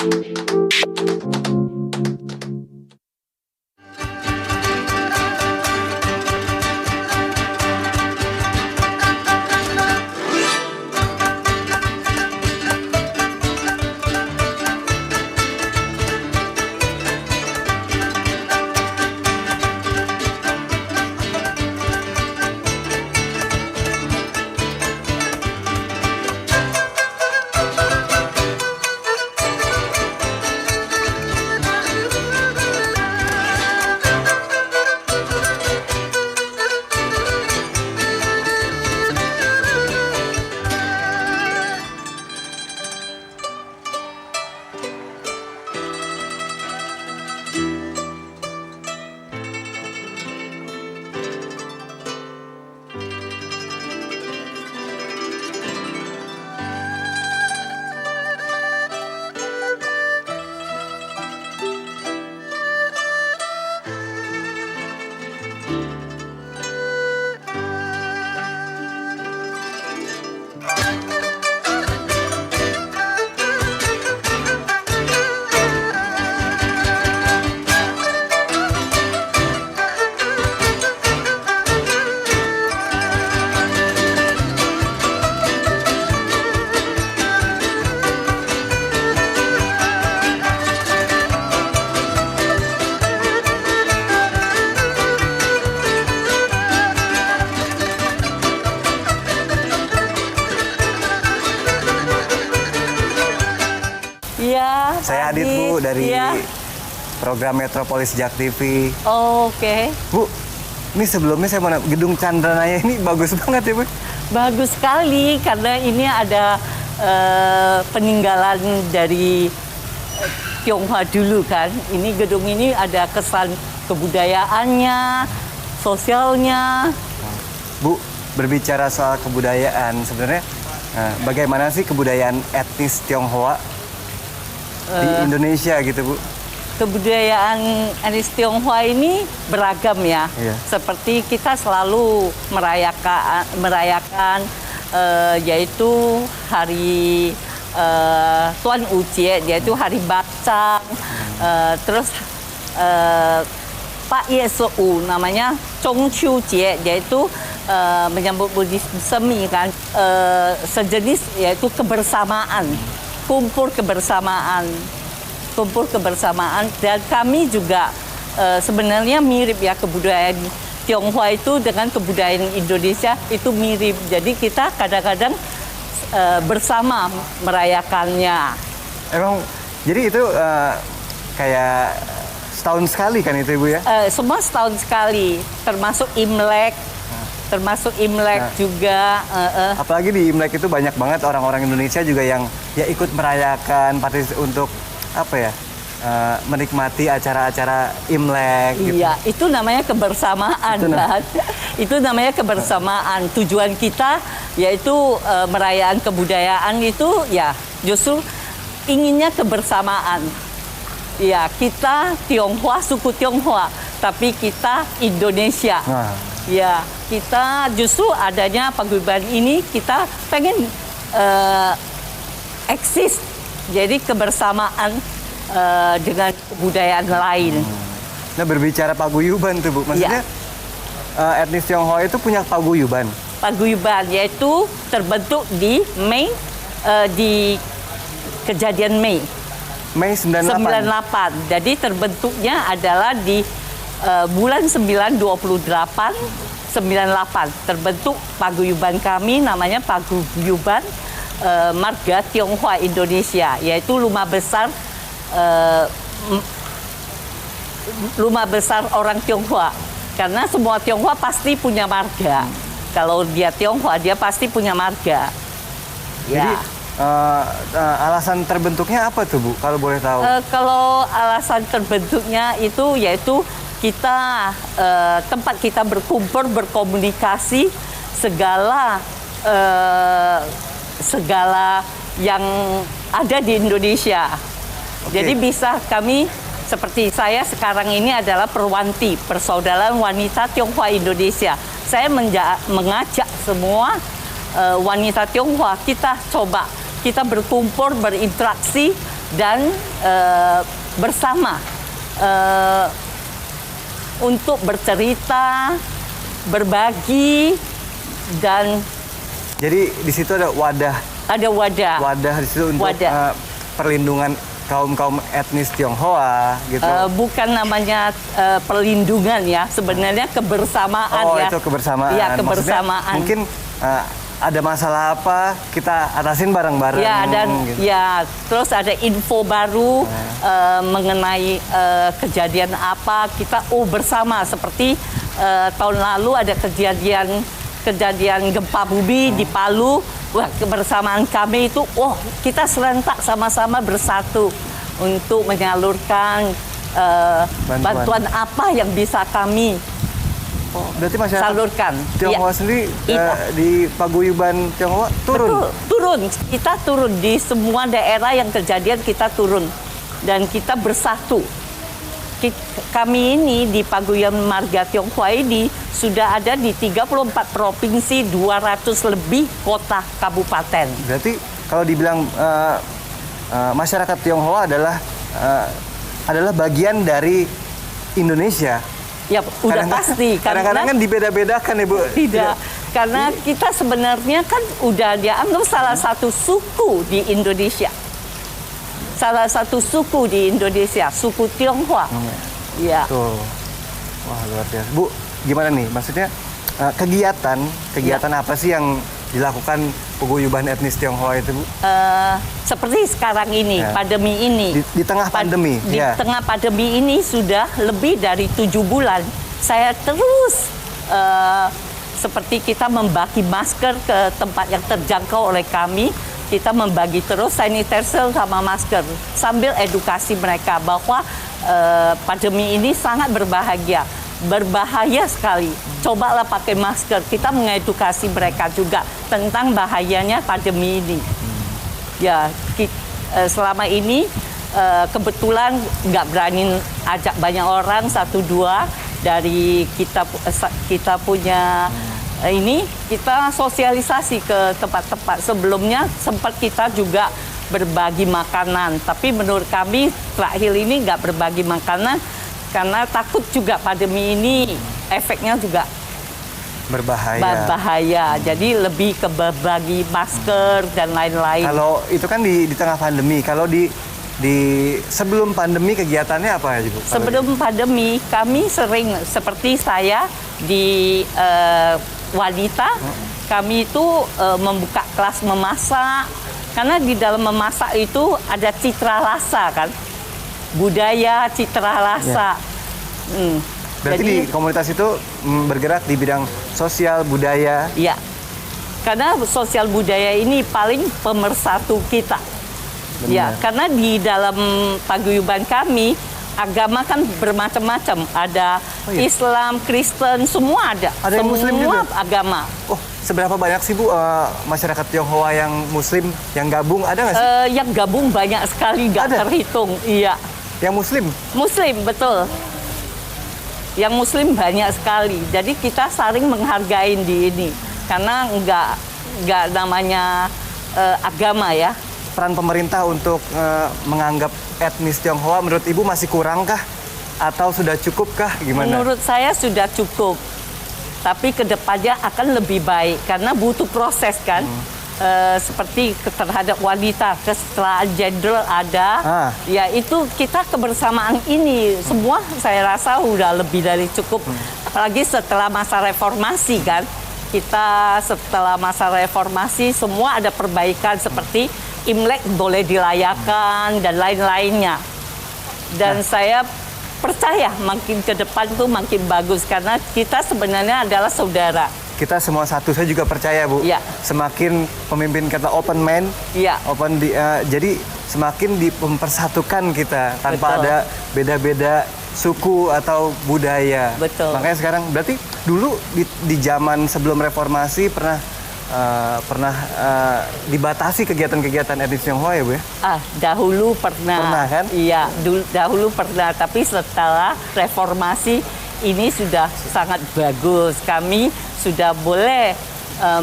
Iya. Saya Adit, Bu, dari program Metropolis Jak TV. Oke. Bu, ini sebelumnya saya mau gedung Chandranaya ini bagus banget ya, Bu? Bagus sekali karena ini ada peninggalan dari Tionghoa dulu kan. Ini gedung ini ada kesan kebudayaannya, sosialnya. Bu, berbicara soal kebudayaan, sebenarnya bagaimana sih kebudayaan etnis Tionghoa di Indonesia gitu, Bu? Kebudayaan etnis Tionghoa ini beragam ya. Iya. Seperti kita selalu merayakan yaitu hari Tuan Ucie, yaitu hari Bacang. Terus Pak Yesu namanya Zhongqiu Jie, yaitu menyambut bulan semi kan, sejenis yaitu kebersamaan, kumpul kebersamaan dan kami juga sebenarnya mirip ya, kebudayaan Tionghoa itu dengan kebudayaan Indonesia itu mirip. Jadi kita kadang-kadang bersama merayakannya. Emang jadi itu kayak setahun sekali kan itu, Ibu ya? Semua setahun sekali, termasuk Imlek. Juga. Apalagi di Imlek itu banyak banget orang-orang Indonesia juga yang ya ikut merayakan, untuk apa ya, menikmati acara-acara Imlek. Gitu. Iya, itu namanya kebersamaan kan. Itu namanya kebersamaan. Tujuan kita yaitu merayakan kebudayaan itu ya justru inginnya kebersamaan. Ya, kita Tionghoa, suku Tionghoa, tapi kita Indonesia. Nah. Ya, kita justru adanya paguyuban ini kita pengen eksis. Jadi kebersamaan dengan kebudayaan lain. Nah, berbicara paguyuban tuh, Bu, maksudnya etnis Tionghoa itu punya paguyuban? Paguyuban yaitu terbentuk di Mei, di kejadian Mei. Mei 98. Jadi terbentuknya adalah di bulan 9 28 98. Terbentuk paguyuban kami namanya Paguyuban Marga Tionghoa Indonesia, yaitu rumah besar orang Tionghoa. Karena semua Tionghoa pasti punya marga. Kalau dia Tionghoa, dia pasti punya marga. Jadi alasan terbentuknya apa tuh, Bu? Kalau boleh tahu? Kalau alasan terbentuknya itu yaitu kita tempat kita berkumpul, berkomunikasi, segala yang ada di Indonesia. Okay. Jadi bisa kami, seperti saya sekarang ini adalah Perwanti, Persaudaraan Wanita Tionghoa Indonesia. Saya mengajak semua wanita Tionghoa, kita berkumpul, berinteraksi, dan bersama untuk bercerita, berbagi, dan Jadi di situ ada wadah ada wadah. di situ untuk perlindungan kaum etnis Tionghoa gitu. Bukan namanya perlindungan ya, sebenarnya kebersamaan ya. Oh, itu kebersamaan. Ya, Maksudnya kebersamaan. mungkin ada masalah apa kita atasin bareng-bareng. Ya, dan gitu. ya terus ada info baru mengenai kejadian apa, kita bersama seperti tahun lalu ada kejadian gempa bumi di Palu. Wah, kebersamaan kami itu, kita serentak sama-sama bersatu untuk menyalurkan bantuan apa yang bisa kami Berarti masyarakat salurkan. Tionghoa sendiri di paguyuban Tionghoa turun. Betul, turun. Kita turun di semua daerah yang kejadian, kita turun dan kita bersatu. Kami ini di Paguyuban Marga Tionghoa ini sudah ada di 34 provinsi, 200 lebih kota kabupaten. Berarti kalau dibilang masyarakat Tionghoa adalah bagian dari Indonesia. Ya, udah pasti. Kadang-kadang kan dibeda-bedakan ya, Bu. Tidak, karena kita sebenarnya kan udah dianggap salah satu suku di Indonesia. Salah satu suku di Indonesia, suku Tionghoa. Ya. Tuh. Wah, luar biasa. Bu, gimana nih? Maksudnya kegiatan apa sih yang dilakukan paguyuban etnis Tionghoa itu, Bu? Seperti sekarang ini, pandemi ini. Di tengah pandemi? Di tengah pandemi ini sudah lebih dari 7 bulan. Saya terus seperti kita membagi masker ke tempat yang terjangkau oleh kami. Kita membagi terus sanitizer sama masker sambil edukasi mereka bahwa pandemi ini sangat berbahaya sekali. Cobalah pakai masker. Kita mengedukasi mereka juga tentang bahayanya pandemi ini. Ya, selama ini kebetulan nggak berani ajak banyak orang, 1-2 dari kita punya. Ini kita sosialisasi ke tempat-tempat. Sebelumnya sempat kita juga berbagi makanan, tapi menurut kami terakhir ini nggak berbagi makanan karena takut juga pandemi ini efeknya juga berbahaya. Jadi lebih ke berbagi masker dan lain-lain. Kalau itu kan di tengah pandemi. Kalau di sebelum pandemi kegiatannya apa ya, Bu? Sebelum pandemi kami sering seperti saya di wanita, kami itu membuka kelas memasak, karena di dalam memasak itu ada citra rasa kan, budaya citra rasa. Berarti di komunitas itu bergerak di bidang sosial budaya. Iya, karena sosial budaya ini paling pemersatu kita. Benar. Ya, karena di dalam paguyuban kami agama kan bermacam-macam, ada Islam, Kristen, semua ada. Ada yang Muslim juga? Semua agama. Oh, seberapa banyak sih, Bu, masyarakat Tionghoa yang Muslim yang gabung? Ada nggak sih? Yang gabung banyak sekali, nggak terhitung. Iya. Yang Muslim? Muslim, betul. Yang Muslim banyak sekali. Jadi kita saling menghargai di ini, karena nggak namanya agama ya. Peran pemerintah untuk menganggap etnis Tionghoa menurut Ibu masih kurangkah? Atau sudah cukupkah? Gimana? Menurut saya sudah cukup. Tapi kedepannya akan lebih baik. Karena butuh proses kan. Seperti terhadap wanita, kesetaraan gender ada. Ya itu kita kebersamaan ini. Semua saya rasa sudah lebih dari cukup. Apalagi setelah masa reformasi kan. Kita setelah masa reformasi semua ada perbaikan seperti Imlek boleh dirayakan dan lain-lainnya. Dan saya percaya makin ke depan tuh makin bagus karena kita sebenarnya adalah saudara. Kita semua satu. Saya juga percaya, Bu. Ya. Semakin pemimpin kita open mind, ya. Jadi semakin mempersatukan kita tanpa ada beda-beda suku atau budaya. Betul. Makanya sekarang berarti dulu di zaman sebelum reformasi pernah dibatasi kegiatan-kegiatan etnis Tionghoa ya, Bu ya? Dahulu pernah. Pernah kan? Iya, dahulu pernah. Tapi setelah reformasi ini sudah sangat bagus. Kami sudah boleh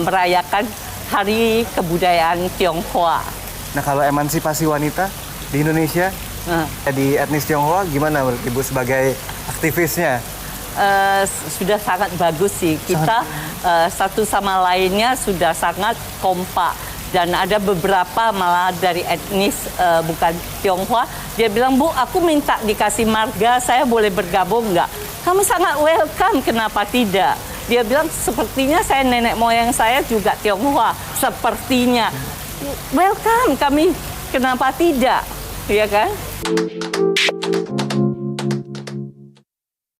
merayakan Hari Kebudayaan Tionghoa. Nah, kalau emansipasi wanita? di Indonesia, Nah, di etnis Tionghoa gimana menurut Ibu sebagai aktivisnya? sudah sangat bagus sih. Kita satu sama lainnya sudah sangat kompak. Dan ada beberapa malah dari etnis bukan Tionghoa. Dia bilang, Bu, aku minta dikasih marga, saya boleh bergabung nggak? Kami sangat welcome, kenapa tidak? Dia bilang, sepertinya saya nenek moyang saya juga Tionghoa. Sepertinya. Welcome, kami kenapa tidak? Iya kan?